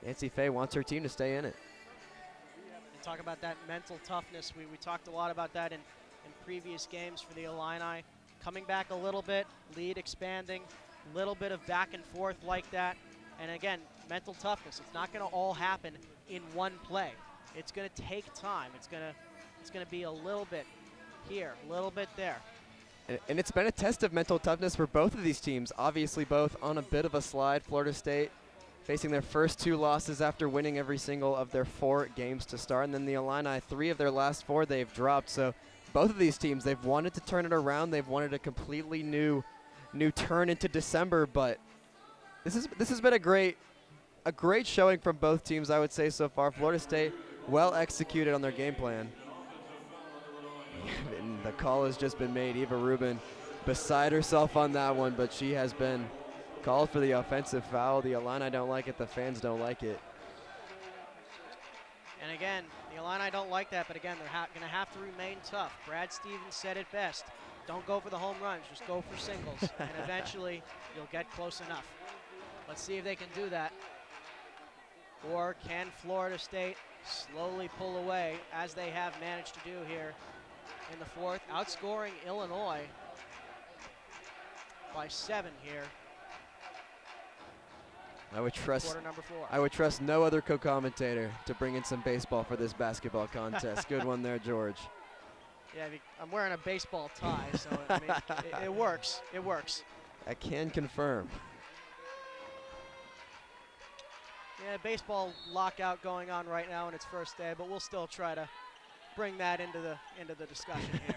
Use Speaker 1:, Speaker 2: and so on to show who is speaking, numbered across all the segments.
Speaker 1: Nancy Faye wants her team to stay in it.
Speaker 2: And talk about that mental toughness. We talked a lot about that in previous games for the Illini. Coming back a little bit, lead expanding, little bit of back and forth like that. And again, mental toughness. It's not going to all happen in one play. It's going to take time. It's going to be a little bit here, a little bit there.
Speaker 1: And it's been a test of mental toughness for both of these teams. Obviously, both on a bit of a slide. Florida State facing their first 2 losses after winning every single of their 4 games to start. And then the Illini, 3 of their last 4 they've dropped. So both of these teams, they've wanted to turn it around. They've wanted a completely new turn into December. But this has been a great showing from both teams, I would say, so far. Florida State well executed on their game plan. And the call has just been made. Eva Rubin beside herself on that one, but she has been called for the offensive foul. The Illini don't like it. The fans don't like it.
Speaker 2: And again, the Illini don't like that, but again, they're going to have to remain tough. Brad Stevens said it best. Don't go for the home runs, just go for singles, and eventually you'll get close enough. Let's see if they can do that. Or can Florida State slowly pull away, as they have managed to do here in the 4th, outscoring Illinois by 7 here.
Speaker 1: I would trust
Speaker 2: Quarter number 4.
Speaker 1: I would trust no other co-commentator to bring in some baseball for this basketball contest. Good one there, George.
Speaker 2: Yeah, I'm wearing a baseball tie, so I mean, it works. It works.
Speaker 1: I can confirm.
Speaker 2: Yeah, baseball lockout going on right now in its first day, but we'll still try to bring that into the discussion here.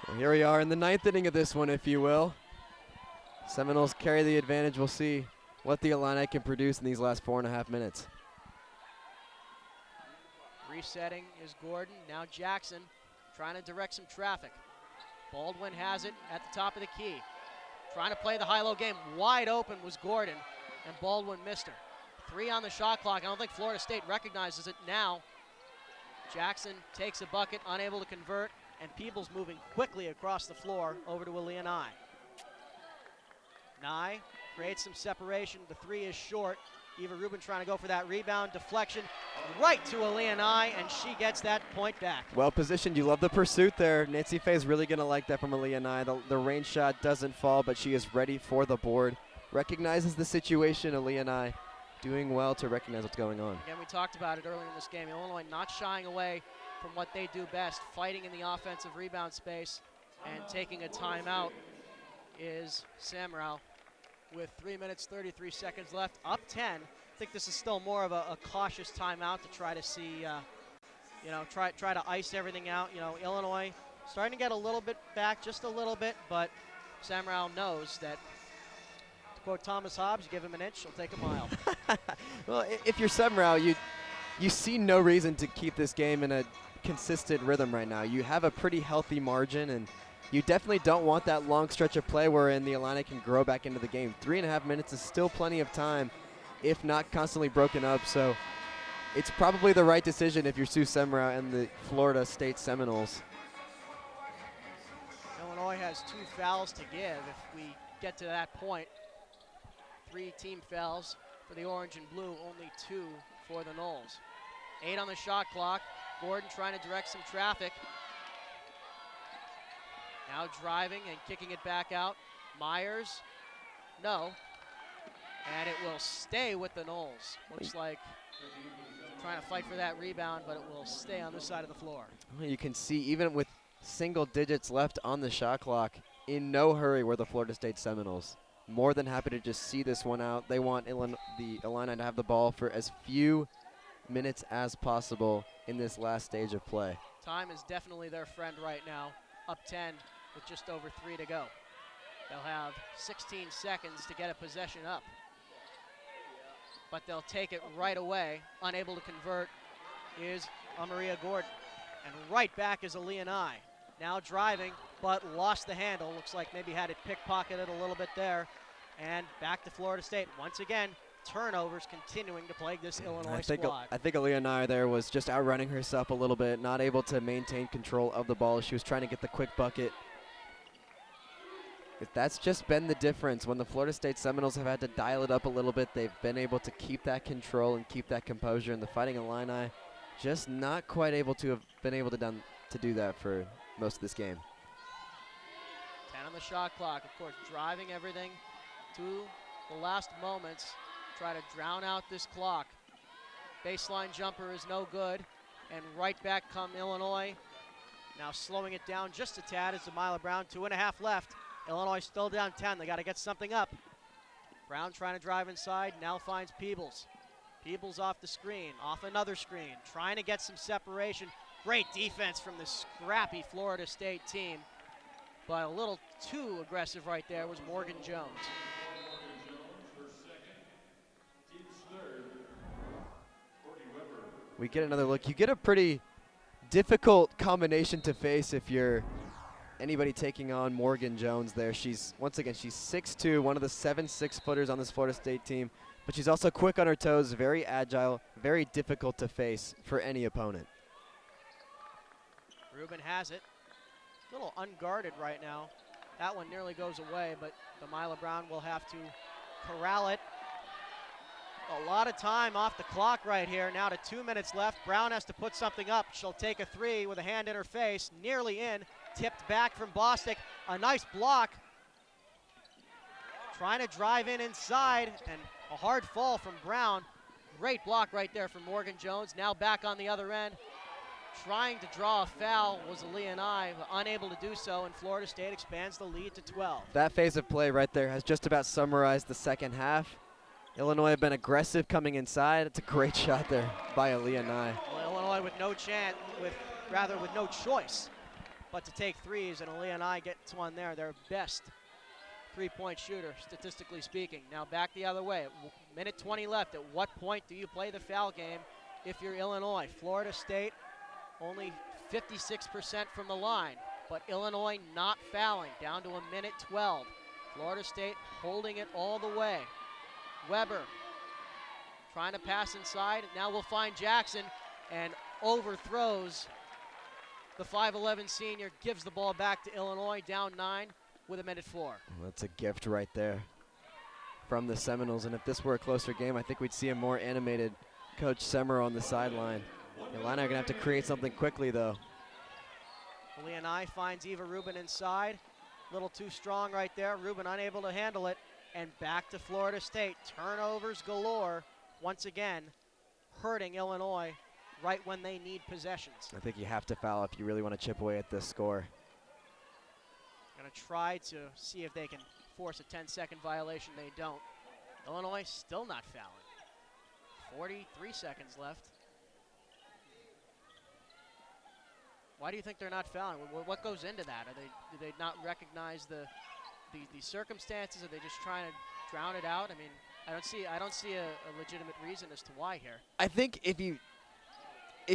Speaker 1: Well, here we are in the 9th inning of this one, if you will. Seminoles carry the advantage. We'll see what the Illini can produce in these last 4.5 minutes.
Speaker 2: Resetting is Gordon. Now Jackson trying to direct some traffic. Baldwin has it at the top of the key. Trying to play the high-low game. Wide open was Gordon, and Baldwin missed her. 3 on the shot clock. I don't think Florida State recognizes it now. Jackson takes a bucket, unable to convert, and Peebles moving quickly across the floor over to Aaliyah Nye. Nye creates some separation. The 3 is short. Eva Rubin trying to go for that rebound, deflection, right to Aaliyah Nye, and she gets that point back.
Speaker 1: Well positioned. You love the pursuit there. Nancy Faye is really going to like that from Aaliyah Nye. The range shot doesn't fall, but she is ready for the board. Recognizes the situation. Aaliyah Nye doing well to recognize what's going on.
Speaker 2: Again, we talked about it earlier in this game. Illinois not shying away from what they do best, fighting in the offensive rebound space, and taking a timeout is Samrau with 3 minutes, 33 seconds left, up 10. I think this is still more of a cautious timeout to try to see, try to ice everything out. Illinois starting to get a little bit back, just a little bit, but Samrau knows that, to quote Thomas Hobbes, give him an inch, he'll take a mile.
Speaker 1: Well, if you're Semrau, you see no reason to keep this game in a consistent rhythm right now. You have a pretty healthy margin, and you definitely don't want that long stretch of play wherein the Illini can grow back into the game. 3.5 minutes is still plenty of time, if not constantly broken up. So it's probably the right decision if you're Sue Semrau and the Florida State Seminoles.
Speaker 2: Illinois has 2 fouls to give if we get to that point. 3 team fouls for the orange and blue, only 2 for the Noles. 8 on the shot clock. Gordon trying to direct some traffic. Now driving and kicking it back out. Myers, no. And it will stay with the Noles. Looks like trying to fight for that rebound, but it will stay on this side of the floor.
Speaker 1: Well, you can see even with single digits left on the shot clock, in no hurry were the Florida State Seminoles. More than happy to just see this one out. They want the Illini to have the ball for as few minutes as possible in this last stage of play.
Speaker 2: Time is definitely their friend right now. Up 10 with just over 3 to go. They'll have 16 seconds to get a possession up. But they'll take it right away. Unable to convert is Amaria Gordon. And right back is Aaliyah Nye. Now driving, but lost the handle. Looks like maybe had it pickpocketed a little bit there. And back to Florida State. Once again, turnovers continuing to plague this Illinois squad.
Speaker 1: I think Aaliyah Nye there was just outrunning herself a little bit, not able to maintain control of the ball. She was trying to get the quick bucket. That's just been the difference. When the Florida State Seminoles have had to dial it up a little bit, they've been able to keep that control and keep that composure. And the Fighting Illini just not quite able to have been able to do that for most of this game.
Speaker 2: 10 on the shot clock, of course, driving everything to the last moments. Try to drown out this clock. Baseline jumper is no good, and right back come Illinois. Now slowing it down just a tad is Zamila Brown. 2.5 left. Illinois still down 10. They got to get something up. Brown trying to drive inside, now finds Peebles. Peebles off the screen, off another screen, trying to get some separation. Great defense from the scrappy Florida State team, but a little too aggressive right there was Morgan Jones.
Speaker 1: We get another look. You get a pretty difficult combination to face if you're anybody taking on Morgan Jones there. She's 6'2", one of the 7 6-footers on this Florida State team, but she's also quick on her toes, very agile, very difficult to face for any opponent.
Speaker 2: Rubin has it. A little unguarded right now. That one nearly goes away, but Zamila Brown will have to corral it. A lot of time off the clock right here. Now to 2 minutes left. Brown has to put something up. She'll take a three with a hand in her face. Nearly in. Tipped back from Bostic. A nice block. Trying to drive in inside, and a hard fall from Brown. Great block right there from Morgan Jones. Now back on the other end. Trying to draw a foul was Illini, but unable to do so, and Florida State expands the lead to 12.
Speaker 1: That phase of play right there has just about summarized the second half. Illinois have been aggressive coming inside. It's a great shot there by Illini.
Speaker 2: Well, Illinois with no chance, with no choice but to take threes, and Illini gets one there, their best three-point shooter, statistically speaking. Now back the other way. Minute 20 left. At what point do you play the foul game if you're Illinois? Florida State only 56% from the line, but Illinois not fouling, down to a minute 12. Florida State holding it all the way. Weber trying to pass inside. Now we'll find Jackson, and overthrows the 5'11 senior, gives the ball back to Illinois, down 9 with a minute 4.
Speaker 1: Well, that's a gift right there from the Seminoles, and if this were a closer game, I think we'd see a more animated Coach Semmer on the sideline. Illini are going to have to create something quickly, though.
Speaker 2: Illini finds Eva Rubin inside. A little too strong right there. Rubin unable to handle it. And back to Florida State. Turnovers galore. Once again, hurting Illinois right when they need possessions.
Speaker 1: I think you have to foul if you really want to chip away at this score.
Speaker 2: Going to try to see if they can force a 10-second violation. They don't. Illinois still not fouling. 43 seconds left. Why do you think they're not fouling? What goes into that? Do they not recognize the circumstances? Are they just trying to drown it out? I mean, I don't see a legitimate reason as to why here.
Speaker 1: I think if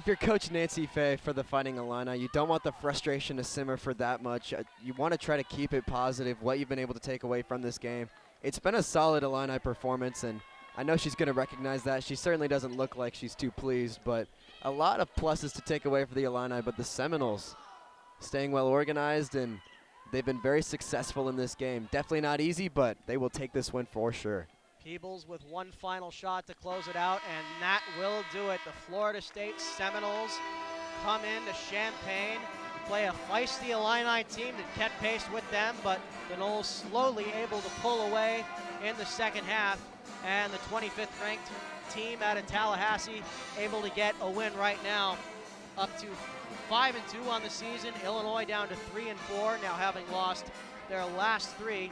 Speaker 1: you're Coach Nancy Fay for the Fighting Illini, you don't want the frustration to simmer for that much. You want to try to keep it positive, what you've been able to take away from this game. It's been a solid Illini performance, and I know she's going to recognize that. She certainly doesn't look like she's too pleased, but a lot of pluses to take away for the Illini. But the Seminoles staying well organized, and they've been very successful in this game. Definitely not easy, but they will take this win for sure.
Speaker 2: Peebles with one final shot to close it out, and that will do it. The Florida State Seminoles come into Champaign, play a feisty Illini team that kept pace with them, but the Noles slowly able to pull away in the second half, and the 25th ranked team out of Tallahassee able to get a win right now, up to 5-2 on the season. Illinois down to 3-4, now having lost their last 3